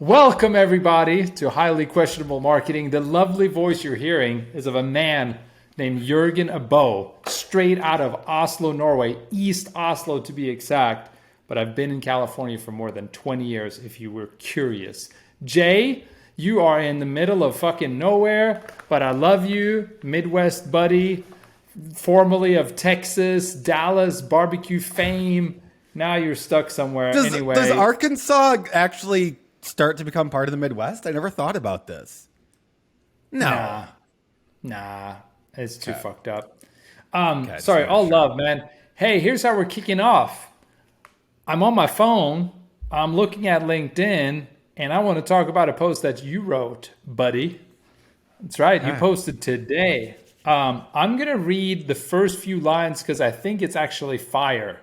Welcome, everybody, to Highly Questionable Marketing. The lovely voice you're hearing is of a man named Jurgen Abo, straight out of Oslo, Norway, East Oslo to be exact. But I've been in California for more than 20 years, if you were curious. Jay, you are in the middle of fucking nowhere, but I love you, Midwest buddy, formerly of Texas, Dallas, barbecue fame. Now you're stuck somewhere. Anyway, Does Arkansas actually start to become part of the Midwest? I never thought about this. No. Nah, it's too Okay. fucked up. Okay, just Sorry, making all sure. love, man. Hey, here's how we're kicking off. I'm on my phone. I'm looking at LinkedIn, and I want to talk about a post that you wrote, buddy. That's right. You Okay. posted today. I'm going to read the first few lines because I think it's actually fire.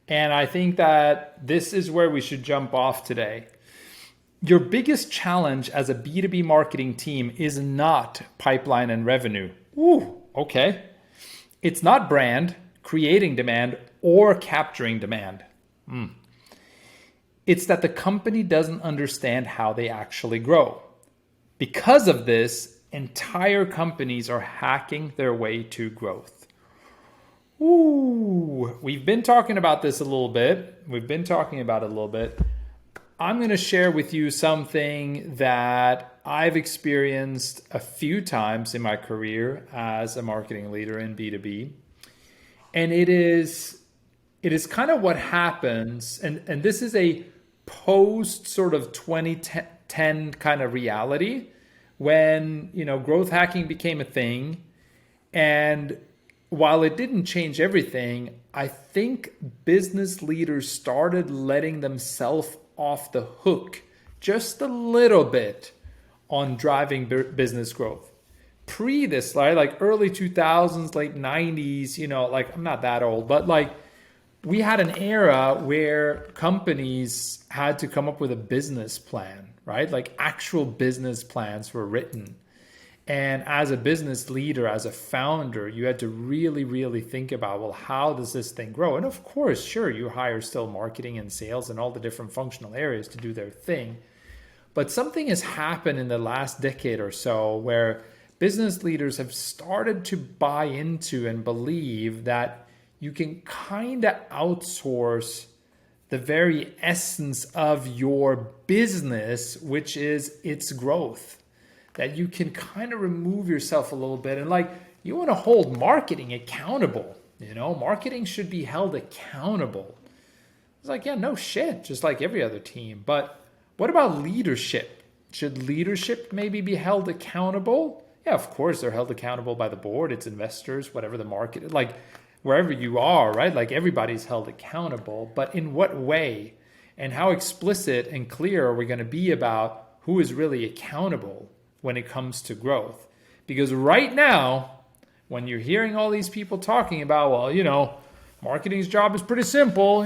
And I think that this is where we should jump off today. Your biggest challenge as a B2B marketing team is not pipeline and revenue. Ooh, okay. It's not brand, creating demand, or capturing demand. It's that the company doesn't understand how they actually grow. Because of this, entire companies are hacking their way to growth. Ooh, we've been talking about this a little bit. I'm going to share with you something that I've experienced a few times in my career as a marketing leader in B2B. And it is kind of what happens, and this is a post sort of 2010 kind of reality when, growth hacking became a thing. And while it didn't change everything, I think business leaders started letting themselves off the hook just a little bit on driving business growth. Pre this, right? Like early 2000s, late 90s, like I'm not that old, but like we had an era where companies had to come up with a business plan, right? Like actual business plans were written. And as a business leader, as a founder, you had to really, really think about, well, how does this thing grow? And of course, sure, you hire still marketing and sales and all the different functional areas to do their thing. But something has happened in the last decade or so where business leaders have started to buy into and believe that you can kind of outsource the very essence of your business, which is its growth. That you can kind of remove yourself a little bit and like you want to hold marketing accountable. Marketing should be held accountable. It's like, yeah, no shit, just like every other team. But what about leadership? Should leadership maybe be held accountable? Yeah, of course they're held accountable by the board, its investors, whatever the market, like wherever you are, right? Like everybody's held accountable, but in what way? And how explicit and clear are we going to be about who is really accountable when it comes to growth? Because right now, when you're hearing all these people talking about, well, marketing's job is pretty simple,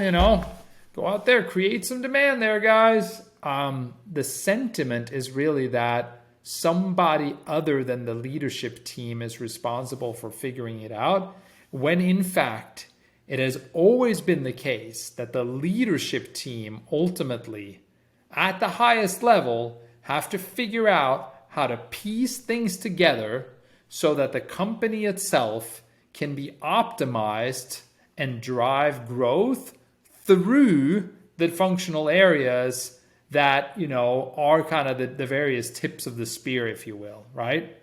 go out there, create some demand there, guys. The sentiment is really that somebody other than the leadership team is responsible for figuring it out, when in fact, it has always been the case that the leadership team ultimately, at the highest level, have to figure out how to piece things together so that the company itself can be optimized and drive growth through the functional areas that, are kind of the various tips of the spear, if you will, right?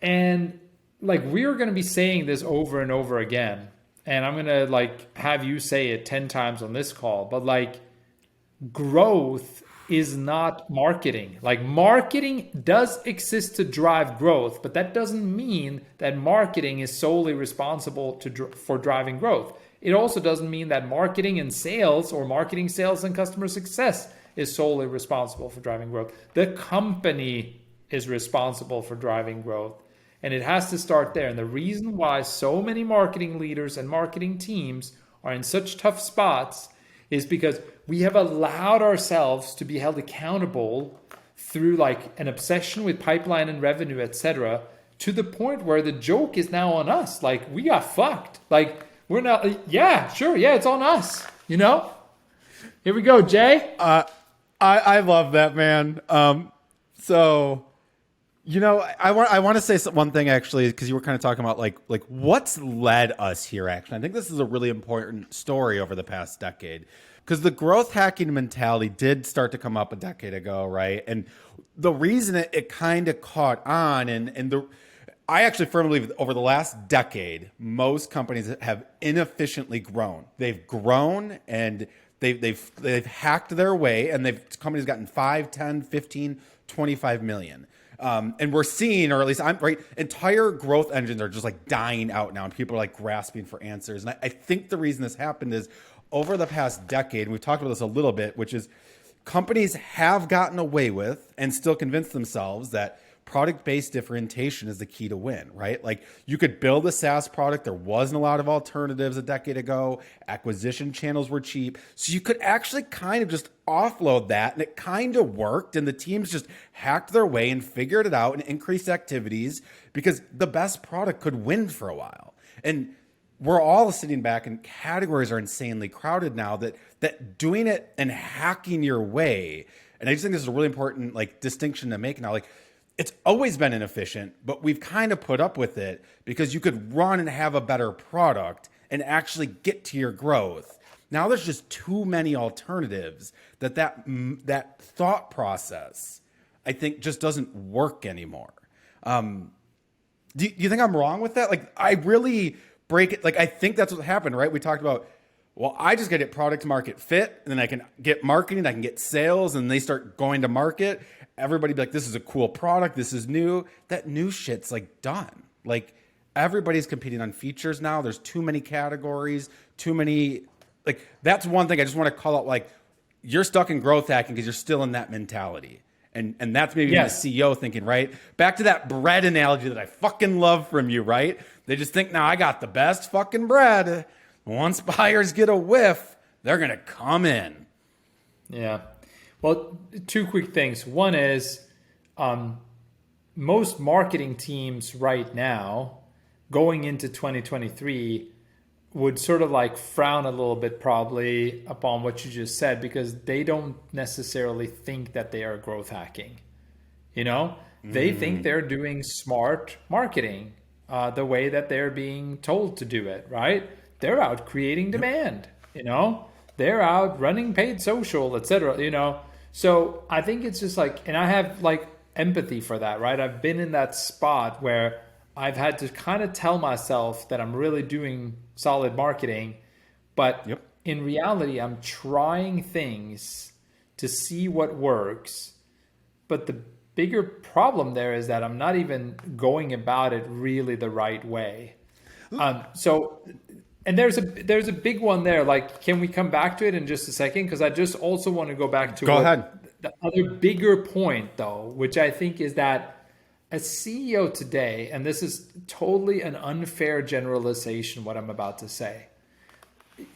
And like we're going to be saying this over and over again, and I'm going to like have you say it 10 times on this call, but like growth is not marketing. Like marketing does exist to drive growth, but that doesn't mean that marketing is solely responsible for driving growth. It also doesn't mean that marketing and sales or marketing, sales, and customer success is solely responsible for driving growth. The company is responsible for driving growth. And it has to start there. And the reason why so many marketing leaders and marketing teams are in such tough spots is because we have allowed ourselves to be held accountable through like an obsession with pipeline and revenue, etc., to the point where the joke is now on us. Like we got fucked. Like we're not, yeah, sure. Yeah, it's on us, Here we go, Jay. I love that, man. So I want to say one thing actually, because you were kind of talking about like what's led us here. Actually, I think this is a really important story over the past decade, because the growth hacking mentality did start to come up a decade ago, right? And the reason it kind of caught on, I actually firmly believe that over the last decade, most companies have inefficiently grown. They've grown and they've hacked their way, and companies gotten 5, 10, 15, 25 million. And we're seeing, or at least I'm right, entire growth engines are just like dying out now, and people are like grasping for answers. And I think the reason this happened is over the past decade, and we've talked about this a little bit, which is companies have gotten away with and still convince themselves that product-based differentiation is the key to win, right? Like you could build a SaaS product. There wasn't a lot of alternatives a decade ago. Acquisition channels were cheap. So you could actually kind of just offload that, and it kind of worked. And the teams just hacked their way and figured it out and increased activities because the best product could win for a while. And we're all sitting back, and categories are insanely crowded now that doing it and hacking your way. And I just think this is a really important like distinction to make now. Like, it's always been inefficient, but we've kind of put up with it because you could run and have a better product and actually get to your growth. Now there's just too many alternatives that thought process, I think, just doesn't work anymore. Do you think I'm wrong with that? Like, I really break it. Like, I think that's what happened, right? We talked about, well, I just get it product market fit, and then I can get marketing, I can get sales, and they start going to market. Everybody be like, this is a cool product, this is new. That new shit's like done. Like, everybody's competing on features now. There's too many categories, too many. Like, that's one thing I just want to call out. Like, you're stuck in growth hacking because you're still in that mentality. And that's maybe the CEO thinking, right? Back to that bread analogy that I fucking love from you, right? They just think, now I got the best fucking bread. Once buyers get a whiff, they're going to come in. Yeah. Well, two quick things. One is most marketing teams right now going into 2023 would sort of like frown a little bit probably upon what you just said, because they don't necessarily think that they are growth hacking. You know, they think they're doing smart marketing the way that they're being told to do it, right? They're out creating demand, you know, they're out running paid social, etc. You know, so I think it's just like, and I have like empathy for that, right? I've been in that spot where I've had to kind of tell myself that I'm really doing solid marketing, but in reality, I'm trying things to see what works. But the bigger problem there is that I'm not even going about it really the right way. And there's a big one there. Like, can we come back to it in just a second? Because I just also want to go back to the other bigger point, though, which I think is that a CEO today, and this is totally an unfair generalization, what I'm about to say,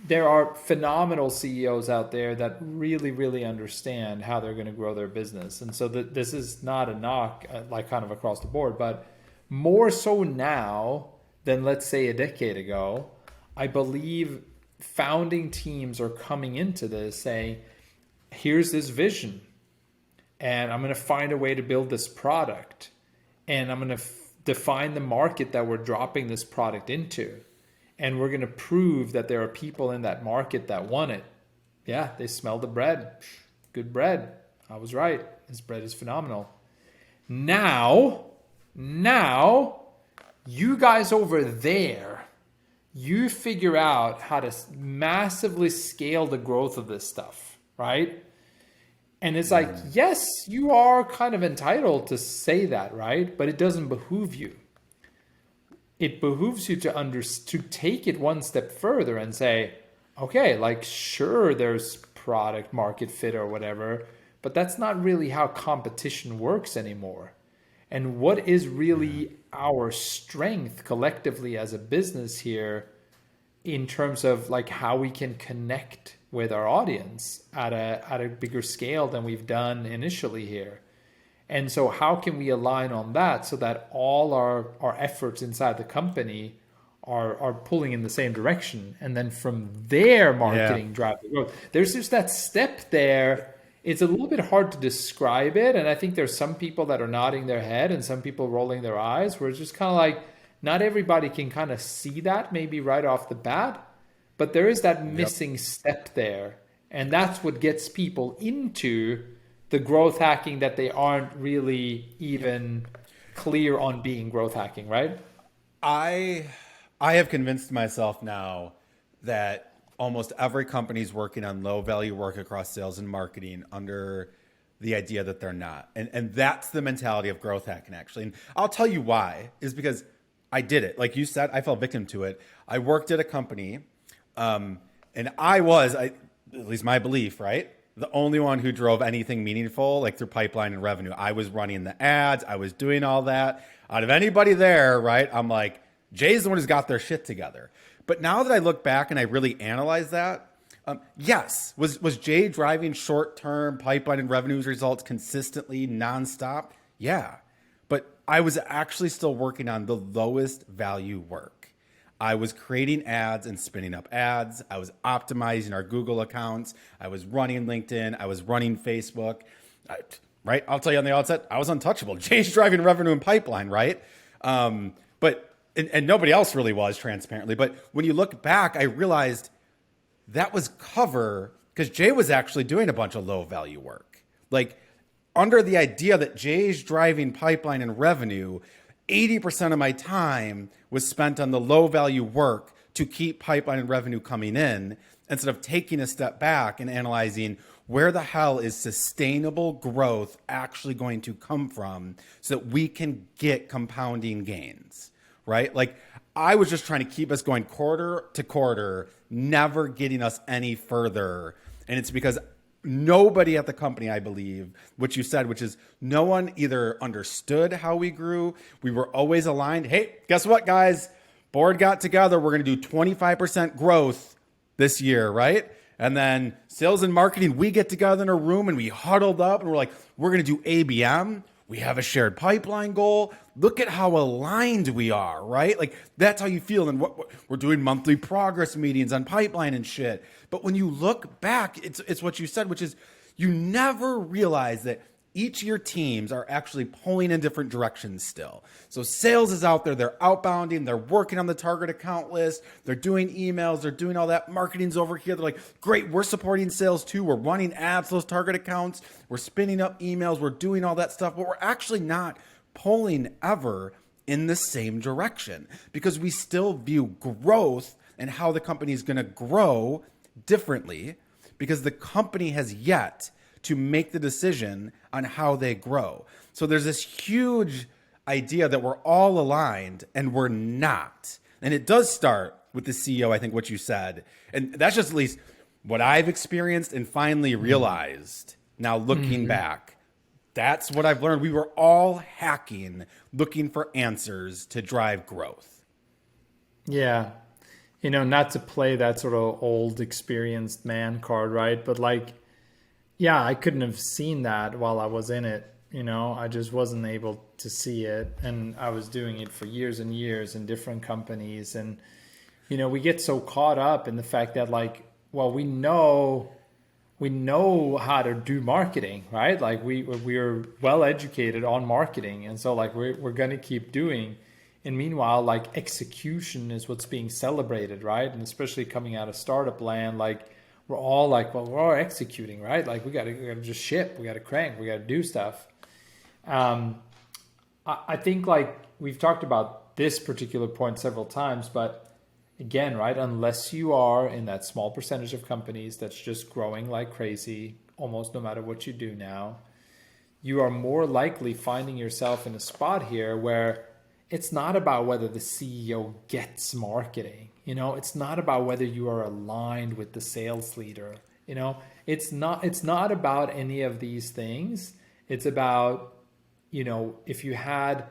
there are phenomenal CEOs out there that really, really understand how they're going to grow their business. And so this is not a knock, like kind of across the board, but more so now than, let's say, a decade ago. I believe founding teams are coming into this saying, here's this vision, and I'm going to find a way to build this product, and I'm going to define the market that we're dropping this product into, and we're going to prove that there are people in that market that want it. Yeah, they smell the bread. Good bread. I was right. This bread is phenomenal. Now, you guys over there, you figure out how to massively scale the growth of this stuff, right? And it's like, yes, you are kind of entitled to say that, right? But it doesn't behoove you. It behooves you to take it one step further and say, okay, like, sure, there's product market fit or whatever, but that's not really how competition works anymore. And what is really our strength collectively as a business here in terms of like how we can connect with our audience at a bigger scale than we've done initially here. And so how can we align on that so that all our efforts inside the company are pulling in the same direction, and then from there marketing drive the growth. There's just that step there, it's a little bit hard to describe it. And I think there's some people that are nodding their head and some people rolling their eyes, where it's just kind of like not everybody can kind of see that maybe right off the bat, but there is that Yep. missing step there. And that's what gets people into the growth hacking that they aren't really even clear on being growth hacking, right? I I have convinced myself now that almost every company is working on low value work across sales and marketing under the idea that they're not. And that's the mentality of growth hacking actually. And I'll tell you why is because I did it. Like you said, I fell victim to it. I worked at a company and at least my belief, right? The only one who drove anything meaningful, like through pipeline and revenue. I was running the ads. I was doing all that. Out of anybody there, right? I'm like, Jay's the one who's got their shit together. But now that I look back and I really analyze that, yes, was Jay driving short-term pipeline and revenues results consistently, nonstop? Yeah. But I was actually still working on the lowest value work. I was creating ads and spinning up ads. I was optimizing our Google accounts. I was running LinkedIn. I was running Facebook. Right? I'll tell you on the outset, I was untouchable. Jay's driving revenue and pipeline, right? And nobody else really was, transparently. But when you look back, I realized that was cover because Jay was actually doing a bunch of low value work. Like under the idea that Jay's driving pipeline and revenue, 80% of my time was spent on the low value work to keep pipeline and revenue coming in instead of taking a step back and analyzing where the hell is sustainable growth actually going to come from so that we can get compounding gains, right? Like I was just trying to keep us going quarter to quarter, never getting us any further. And it's because nobody at the company, I believe, what you said, which is no one either understood how we grew. We were always aligned. Hey, guess what, guys? Board got together. We're going to do 25% growth this year, right? And then sales and marketing, we get together in a room and we huddled up and we're like, we're going to do ABM. We have a shared pipeline goal. Look at how aligned we are, right? Like that's how you feel. And what we're doing monthly progress meetings on pipeline and shit. But when you look back, it's what you said, which is you never realize that each of your teams are actually pulling in different directions still. So sales is out there, they're outbounding, they're working on the target account list, they're doing emails, they're doing all that. Marketing's over here. They're like, great, we're supporting sales too. We're running ads, those target accounts. We're spinning up emails. We're doing all that stuff, but we're actually not pulling ever in the same direction because we still view growth and how the company is going to grow differently because the company has yet to make the decision on how they grow. So there's this huge idea that we're all aligned and we're not. And it does start with the CEO, I think what you said. And that's just at least what I've experienced and finally realized now looking back. That's what I've learned. We were all hacking, looking for answers to drive growth. Yeah. Not to play that sort of old experienced man card, right? But like, yeah, I couldn't have seen that while I was in it. I just wasn't able to see it. And I was doing it for years and years in different companies. And, we get so caught up in the fact that like, well, we know how to do marketing, right? Like we're well educated on marketing. And so like we're going to keep doing. And meanwhile, like execution is what's being celebrated, right? And especially coming out of startup land, like we're all like, well, we're all executing, right? Like we got to just ship, we got to crank, we got to do stuff. I think like we've talked about this particular point several times, but again, right, unless you are in that small percentage of companies that's just growing like crazy, almost no matter what you do now, you are more likely finding yourself in a spot here where it's not about whether the CEO gets marketing. It's not about whether you are aligned with the sales leader. It's not about any of these things. It's about, if you had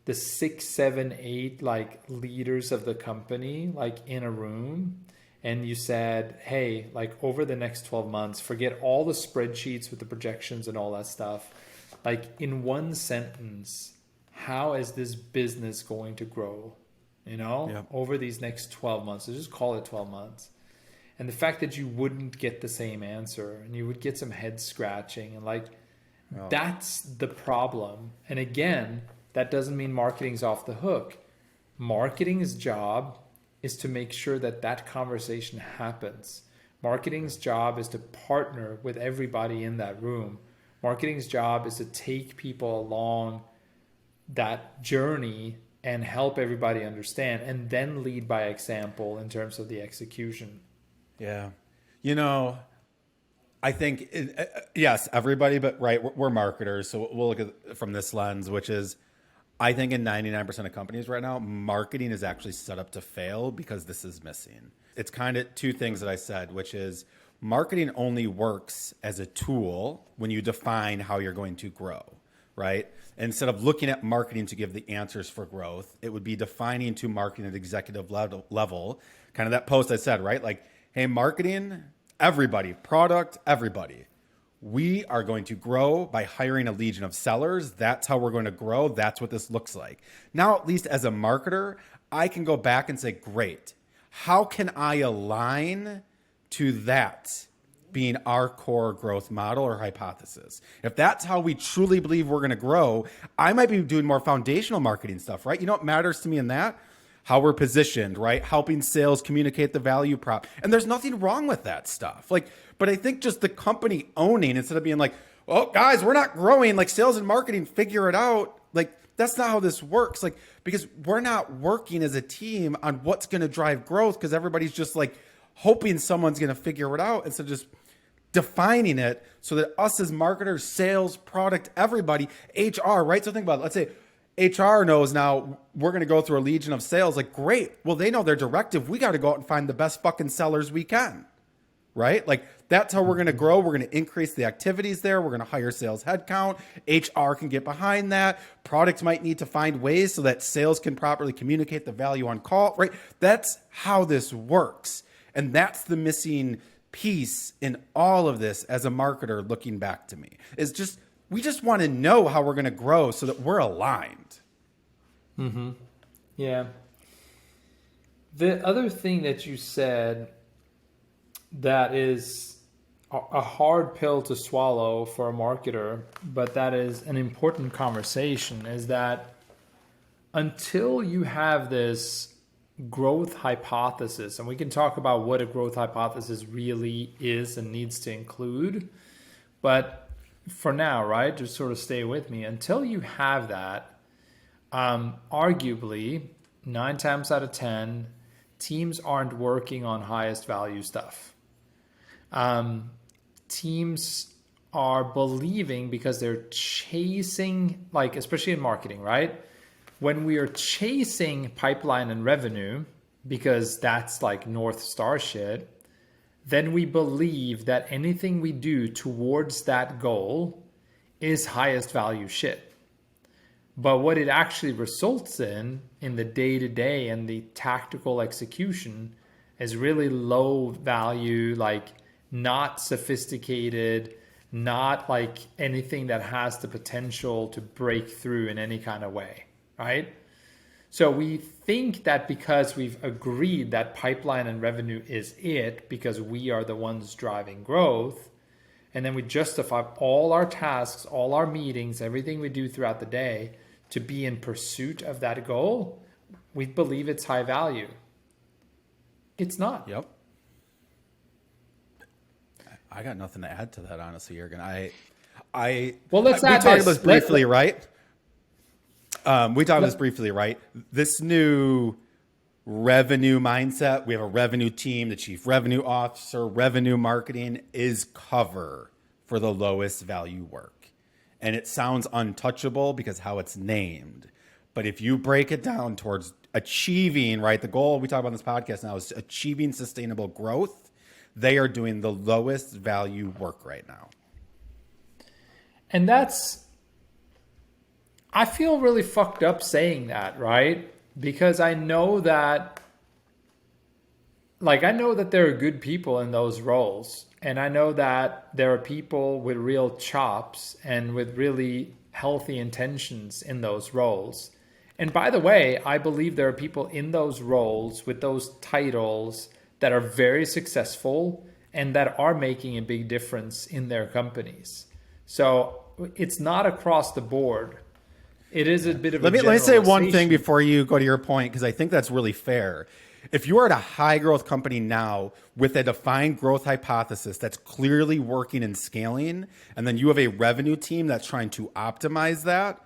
the 6, 7, 8 like leaders of the company like in a room and you said, hey, like over the next 12 months, forget all the spreadsheets with the projections and all that stuff. Like in one sentence, how is this business going to grow, Yep. over these next 12 months? So just call it 12 months. And the fact that you wouldn't get the same answer and you would get some head scratching and like, that's the problem. And again, that doesn't mean marketing's off the hook. Marketing's job is to make sure that that conversation happens. Marketing's job is to partner with everybody in that room. Marketing's job is to take people along that journey and help everybody understand, and then lead by example in terms of the execution. Yeah. You know, I think, yes, everybody, but right, we're marketers. So we'll look at it from this lens, which is, I think in 99% of companies right now, marketing is actually set up to fail because this is missing. It's kind of two things that I said, which is marketing only works as a tool when you define how you're going to grow, right? Instead of looking at marketing to give the answers for growth, it would be defining to marketing at executive level, kind of that post I said, right? Like, hey, marketing, everybody, product, everybody. We are going to grow by hiring a legion of sellers. That's how we're going to grow. That's what this looks like. Now, at least as a marketer, I can go back and say, great, how can I align to that being our core growth model or hypothesis? If that's how we truly believe we're going to grow, I might be doing more foundational marketing stuff, right? You know what matters to me in that? How we're positioned, right? Helping sales communicate the value prop. And there's nothing wrong with that stuff. Like, but I think just the company owning, instead of being like, oh, guys, we're not growing, like sales and marketing, figure it out. Like, that's not how this works. Like, because we're not working as a team on what's going to drive growth, because everybody's just like hoping someone's going to figure it out instead of just defining it so that us as marketers, sales, product, everybody, HR, right? So think about it. Let's say HR knows now we're going to go through a legion of sales. Like, great. Well, they know their directive. We got to go out and find the best fucking sellers we can, right? Like, that's how we're going to grow. We're going to increase the activities there. We're going to hire sales headcount. HR can get behind that. Product might need to find ways so that sales can properly communicate the value on call, right? That's how this works. And that's the missing piece in all of this as a marketer looking back to me, is just, we just want to know how we're going to grow so that we're aligned. Mm-hmm. Yeah. The other thing that you said that is a hard pill to swallow for a marketer, but that is an important conversation, is that until you have this growth hypothesis, and we can talk about what a growth hypothesis really is and needs to include, but for now, right, just sort of stay with me. Until you have that, arguably 9 times out of 10, teams aren't working on highest value stuff. Teams are believing, because they're chasing, like, especially in marketing, right? When we are chasing pipeline and revenue, because that's like North Star shit, then we believe that anything we do towards that goal is highest value shit. But what it actually results in the day-to-day and the tactical execution, is really low value, like not sophisticated, not like anything that has the potential to break through in any kind of way, right? So we think that because we've agreed that pipeline and revenue is it, because we are the ones driving growth, and then we justify all our tasks, all our meetings, everything we do throughout the day to be in pursuit of that goal, we believe it's high value. It's not. Yep. I got nothing to add to that, honestly, Jürgen. Well, let's add we talked this. about this briefly, right? We talked about this briefly, right? This new revenue mindset. We have a revenue team, the chief revenue officer, revenue marketing is cover for the lowest value work. And it sounds untouchable because how it's named. But if you break it down towards achieving, right, the goal we talk about in this podcast now is achieving sustainable growth, they are doing the lowest value work right now. And that's, I feel really fucked up saying that, right? Because I know that, like, I know that there are good people in those roles. And I know that there are people with real chops and with really healthy intentions in those roles. And by the way, I believe there are people in those roles with those titles that are very successful and that are making a big difference in their companies. So it's not across the board. It is a bit of Let a me say one thing generalization. before you go to your point, because I think that's really fair. If you are at a high growth company now with a defined growth hypothesis that's clearly working and scaling, and then you have a revenue team that's trying to optimize that,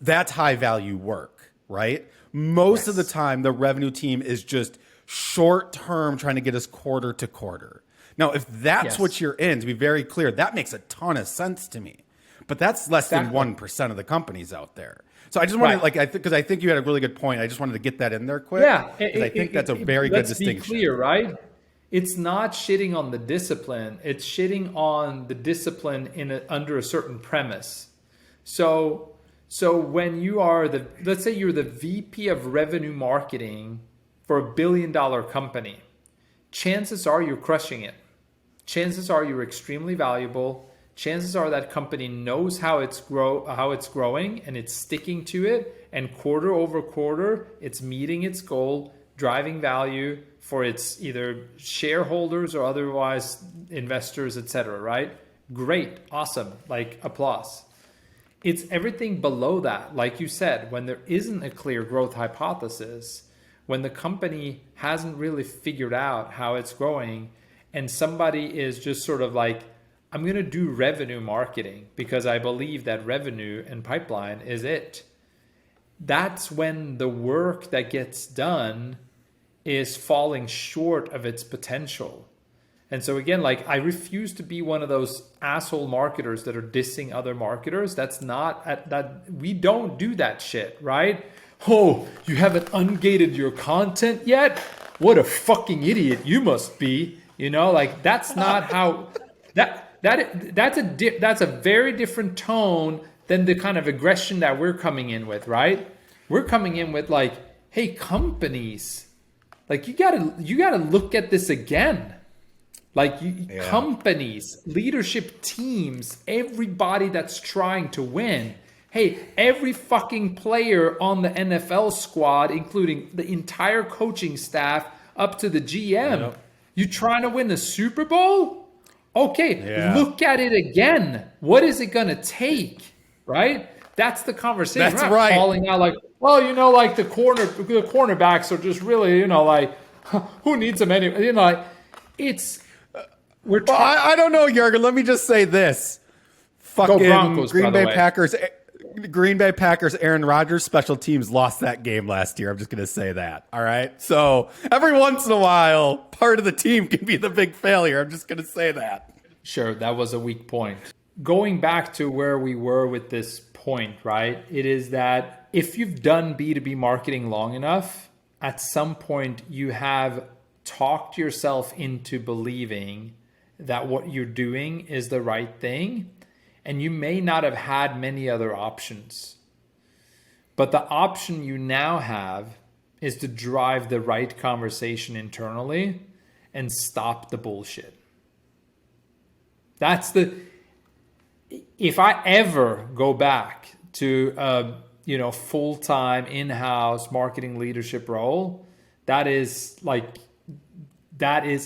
that's high value work, right? Most of the time, the revenue team is just short term trying to get us quarter to quarter. Now, if that's Yes. what you're in, to be very clear, that makes a ton of sense to me. But that's less than Exactly. 1% of the companies out there. So I just wanted, Right. because I think you had a really good point. I just wanted to get that in there quick. Yeah, Because I think that's a very good let's be distinction. clear, right? It's not shitting on the discipline. It's shitting on the discipline under a certain premise. So when you are let's say you're the VP of revenue marketing for a $1 billion company, chances are you're crushing it. Chances are you're extremely valuable. Chances are that company knows how it's growing and it's sticking to it, and quarter over quarter it's meeting its goal, driving value for its either shareholders or otherwise investors, etc. Right? Great, awesome, like applause. It's everything below that, like you said, when there isn't a clear growth hypothesis, when the company hasn't really figured out how it's growing, and somebody is just sort of like, I'm going to do revenue marketing because I believe that revenue and pipeline is it. That's when the work that gets done is falling short of its potential. And so again, like, I refuse to be one of those asshole marketers that are dissing other marketers. That's not that we don't do that shit, right? Oh, you haven't ungated your content yet? What a fucking idiot you must be. You know, like, that's not how that's a very different tone than the kind of aggression that we're coming in with, right? We're coming in with like, hey, companies, like, you gotta look at this again. Like, companies, leadership teams, everybody that's trying to win. Hey, every fucking player on the NFL squad, including the entire coaching staff up to the GM, Yep. you trying to win the Super Bowl? Okay, Yeah. look at it again. What is it gonna take? Right? That's the conversation. That's We're not right. calling out like, well, you know, like the cornerbacks are just really, you know, like, who needs them anyway? You know, like, it's we're Well, trying. I don't know, Jurgen. Let me just say this. Fucking Broncos, by Green the Bay way. Packers. Green Bay Packers, Aaron Rodgers special teams lost that game last year. I'm just going to say that. All right. So every once in a while, part of the team can be the big failure. I'm just going to say that. Sure, that was a weak point. Going back to where we were with this point, right? It is that if you've done B2B marketing long enough, at some point you have talked yourself into believing that what you're doing is the right thing, and you may not have had many other options. But the option you now have is to drive the right conversation internally and stop the bullshit. That's if I ever go back to a full-time in-house marketing leadership role, that is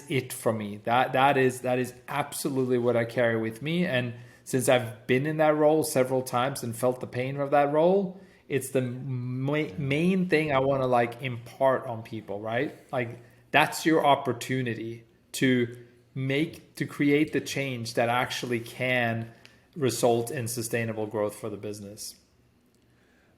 it for me. That is absolutely what I carry with me. And since I've been in that role several times and felt the pain of that role, it's the main thing I want to like impart on people, right? Like, that's your opportunity to create the change that actually can result in sustainable growth for the business.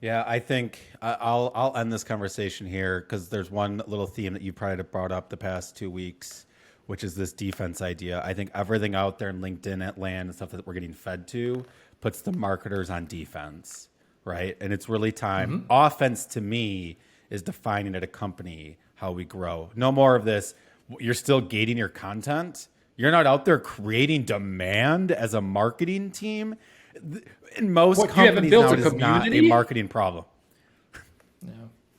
Yeah, I think I'll end this conversation here because there's one little theme that you probably brought up the past 2 weeks, which is this defense idea. I think everything out there in LinkedIn, at Land, and stuff that we're getting fed to puts the marketers on defense, right? And it's really time. Offense, to me, is defining at a company how we grow. No more of this. You're still gating your content. You're not out there creating demand as a marketing team. In most What, you haven't companies built now, a it is not a community? marketing problem. Yeah.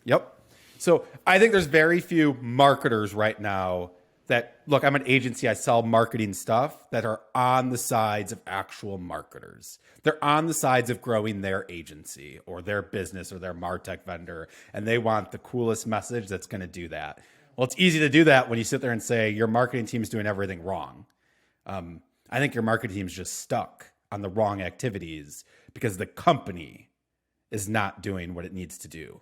Yep. So I think there's very few marketers right now that, look, I'm an agency, I sell marketing stuff, that are on the sides of actual marketers. They're on the sides of growing their agency or their business or their MarTech vendor, and they want the coolest message that's going to do that. Well, it's easy to do that when you sit there and say your marketing team's doing everything wrong. I think your marketing team's just stuck on the wrong activities because the company is not doing what it needs to do.